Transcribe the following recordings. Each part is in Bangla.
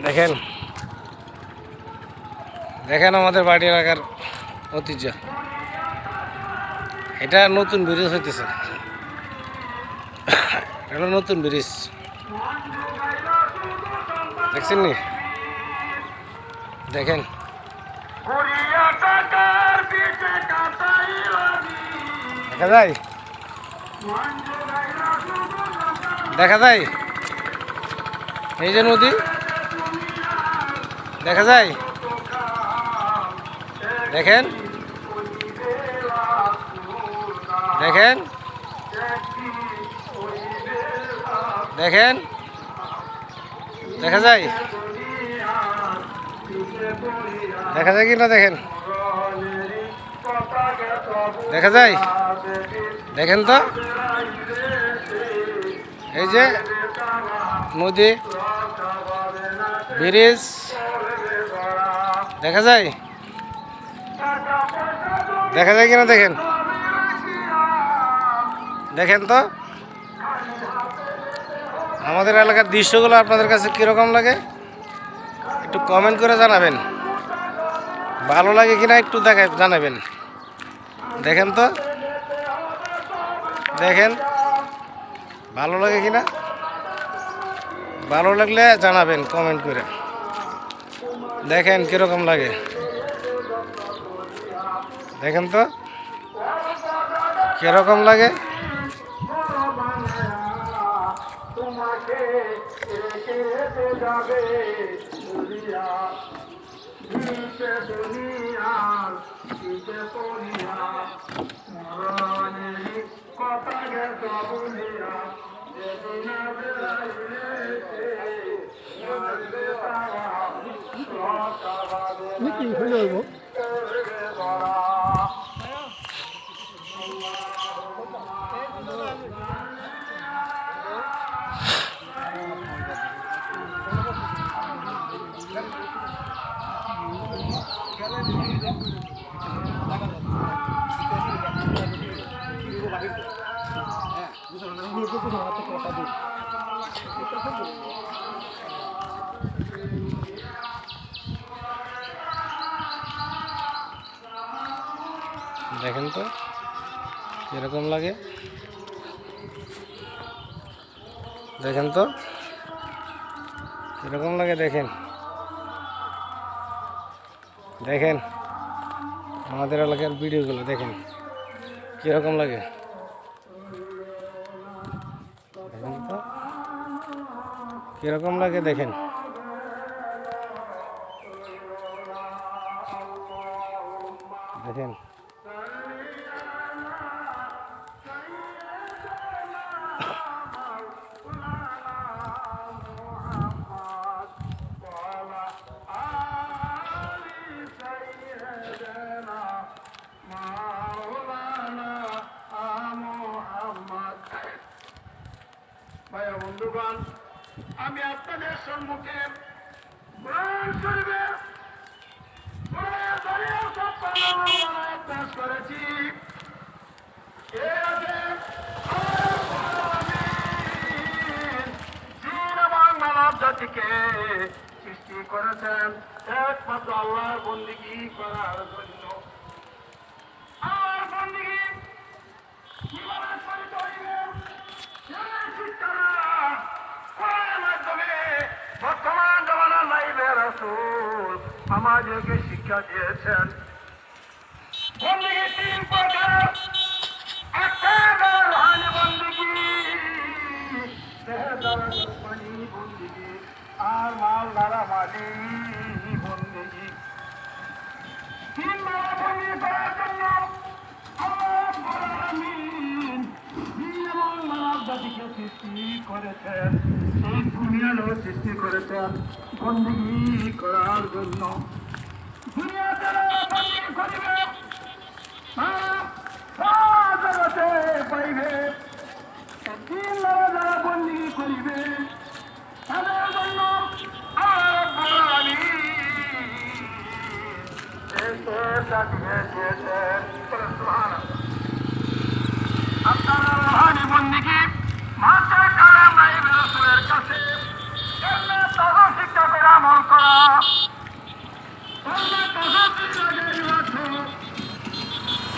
দেখেন দেখেন আমাদের বাড়ি এলাকার ঐতিহ্য। এটা নতুন ব্রিজ হইতেছে, এটা নতুন ব্রিজ দেখছেন নি? দেখেন দেখা যায়, দেখা যায় এই যে নদী দেখা যায়। দেখেন দেখেন দেখেন দেখা যায়, দেখা যায় কি না? দেখেন দেখা যায়, দেখেন তো এই যে নদী ব্রিজ দেখা যায়, দেখা যায় কিনা? দেখেন দেখেন তো আমাদের এলাকার দৃশ্যগুলো আপনাদের কাছে কীরকম লাগে একটু কমেন্ট করে জানাবেন। ভালো লাগে কিনা একটু জানাবেন। দেখেন তো দেখেন ভালো লাগে কিনা, ভালো লাগলে জানাবেন কমেন্ট করে। দেখেন কীরকম লাগে, দেখেন তো কীরকম লাগে। দেখেন তো এরকম লাগে, দেখেন তো এরকম লাগে। দেখেন দেখেন আমাদের এলাকার ভিডিওগুলো দেখেন কীরকম লাগে, দেখেন তো কীরকম লাগে। দেখেন দেখেন ভাইয়া বন্ধুগণ, আমি আপনাদের সম্মুখে কোরআন শরীফের পেশ করেছি। এর আগে জিন এবং মানব জাতিকে সৃষ্টি করেছেন একমাত্র আল্লাহর বন্দেগী করার জন্য। আর বন্দেগী কিভাবে করিতে হইবে বর্তমান জমানার লাইবে রাসূল আমাদেরকে শিক্ষা দিয়েছেন। বন্দেগী তিন প্রকার, একটা রুহানি বন্দেগী, দেহের দ্বারা জিসমানি বন্দেগী, আর মাল দ্বারা মালি বন্দেগী। তিন বেলা বন্দেগী করার জন্য জাতিকে সৃষ্টি করেছেন, এই দুনিয়ারও সৃষ্টি করেছেন বন্দেগী করার জন্য। দুনিয়াতে বন্দেগী করিবে জগতে পাইবে, একদিন যারা বন্দেগী করিবে তাদের জন্য পরিচয় দিয়ে দিয়েছেন। সুবহানাল্লাহ। আপনারা রুহানি বন্দিগি মাথায় কালাম নাইব রাসূলের কাছে কেমনে তখন শিক্ষা করে আমল করা, কেমনে তখন শিক্ষা করে রাখো,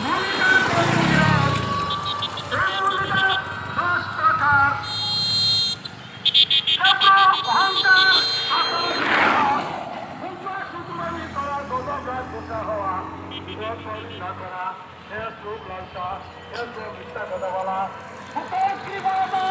মনিকা করিয়া এই মনিকা 10 টাকার অহংকার সুতরানি করা, গজবরাজ গোসা হওয়া, পরীক্ষা করা, মিথ্যা কথা বলা, কি বলা